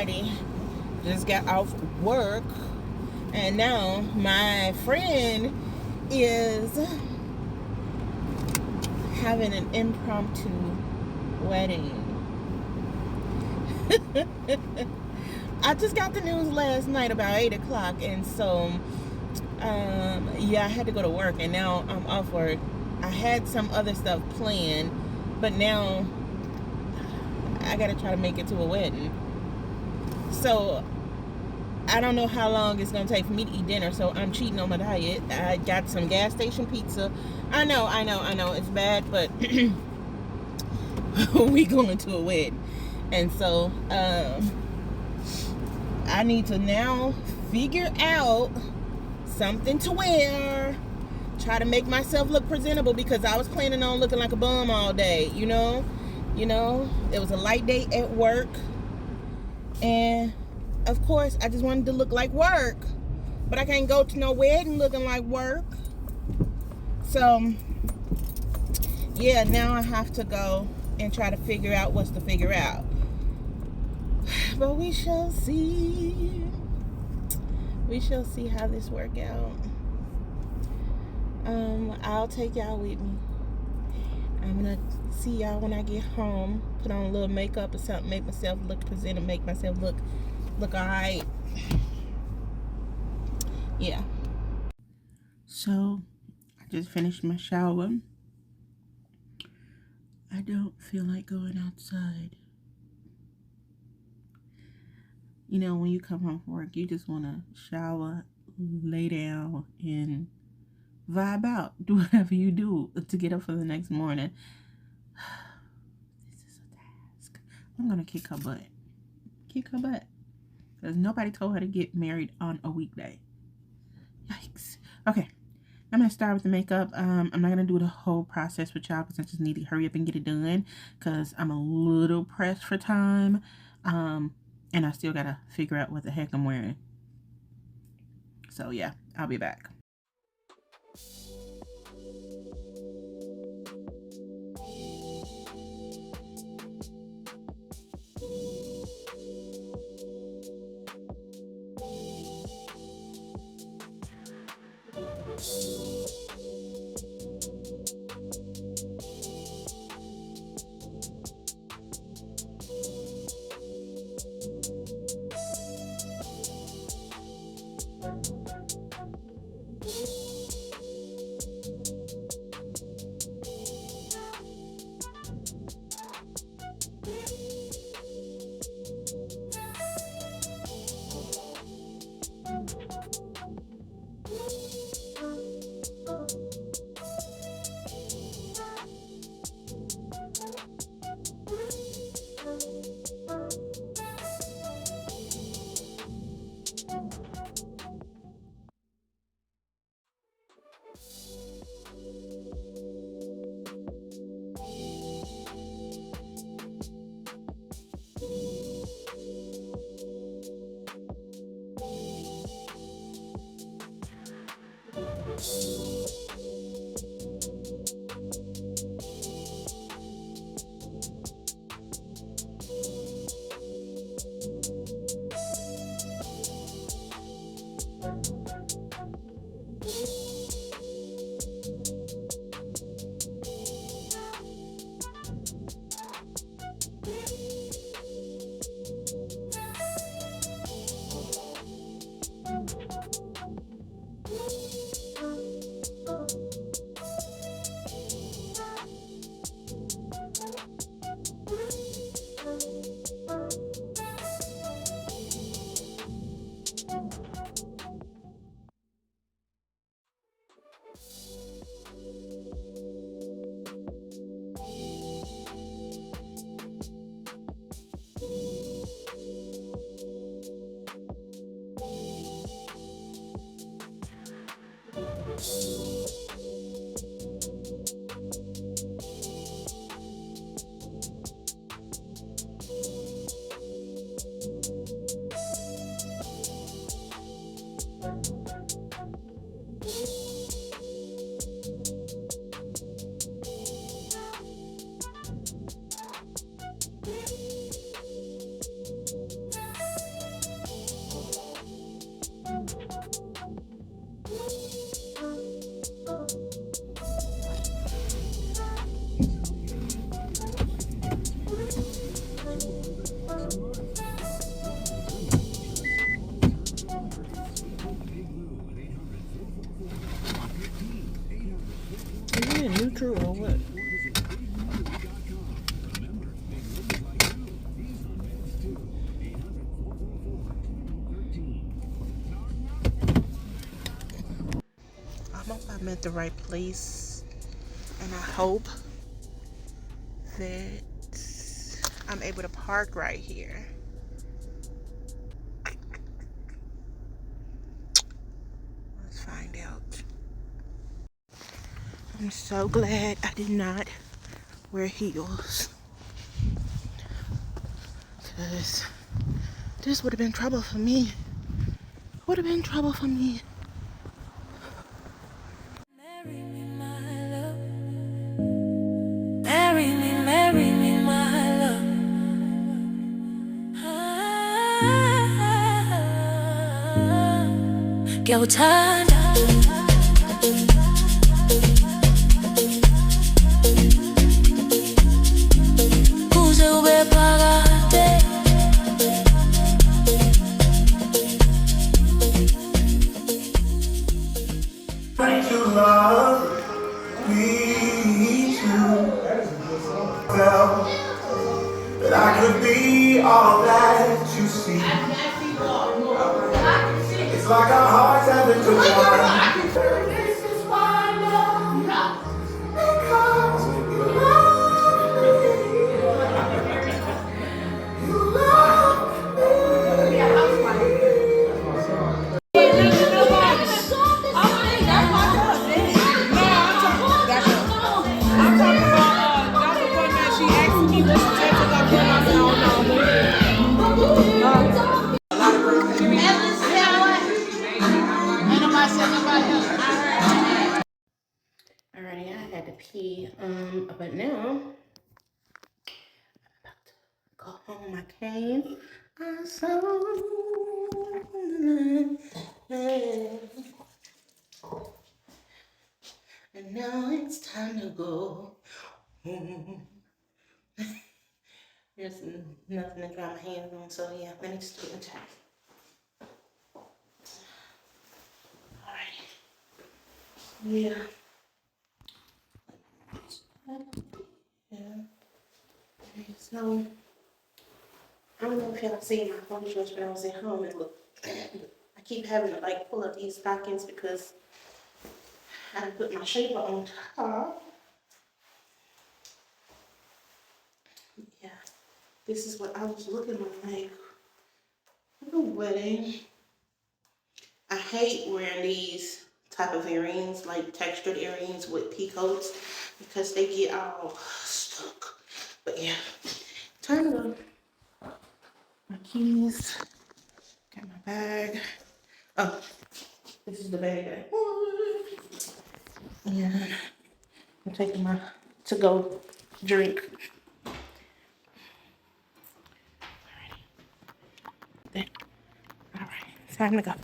ready. Just got off work, and now my friend is having an impromptu wedding. I just got the news last night about 8 o'clock, and so yeah, I had to go to work, and now I'm off work. I had some other stuff planned, but now I gotta try to make it to a wedding. So I don't know how long it's gonna take for me to eat dinner, so I'm cheating on my diet. I got some gas station pizza. I know, it's bad, but we going to a wedding. And so I need to now figure out something to wear, try to make myself look presentable, because I was planning on looking like a bum all day, you know, it was a light day at work, and of course I just wanted to look like work, but I can't go to no wedding looking like work. So yeah, now I have to go and try to figure out what's to figure out, but we shall see how this work out. I'll take y'all with me. I'm gonna see y'all when I get home, put on a little makeup or something, make myself look presentable, make myself look alright. Yeah. So I just finished my shower. I don't feel like going outside. You know, when you come home from work, you just want to shower, lay down, and vibe out. Do whatever you do to get up for the next morning. This is a task. I'm going to kick her butt. Because nobody told her to get married on a weekday. Yikes. Okay. I'm going to start with the makeup. I'm not going to do the whole process with y'all because I just need to hurry up and get it done because I'm a little pressed for time. And I still got to figure out what the heck I'm wearing. So, yeah, I'll be back. I'm at the right place, and I hope that I'm able to park right here. Let's find out. I'm so glad I did not wear heels, because this would have been trouble for me. Would have been trouble for me. Marry me, my love. Marry me, my love. 겨우찬다. 구세 왜 파가대. To love me too. Felt that I could be all that you see. It's like our hearts have been combined. This is why I love you, because you love me. You love me. Alrighty, I had to pee, but now I'm about to go home. I came, I saw, and now it's time to go home. There's nothing to dry my hands on, so yeah, let me just do the check. Alright. Yeah. Yeah. Okay, so I don't know if y'all seen my photos when I was at home, and look, I keep having to like pull up these stockings because I put my shaper on top. Yeah, this is what I was looking like at the wedding. I hate wearing these type of earrings, like textured earrings with peacoats, because they get all stuck. But yeah, time to go. My keys, got my bag. Oh, this is the bag I want. And I'm taking my to-go drink. All right, time to go.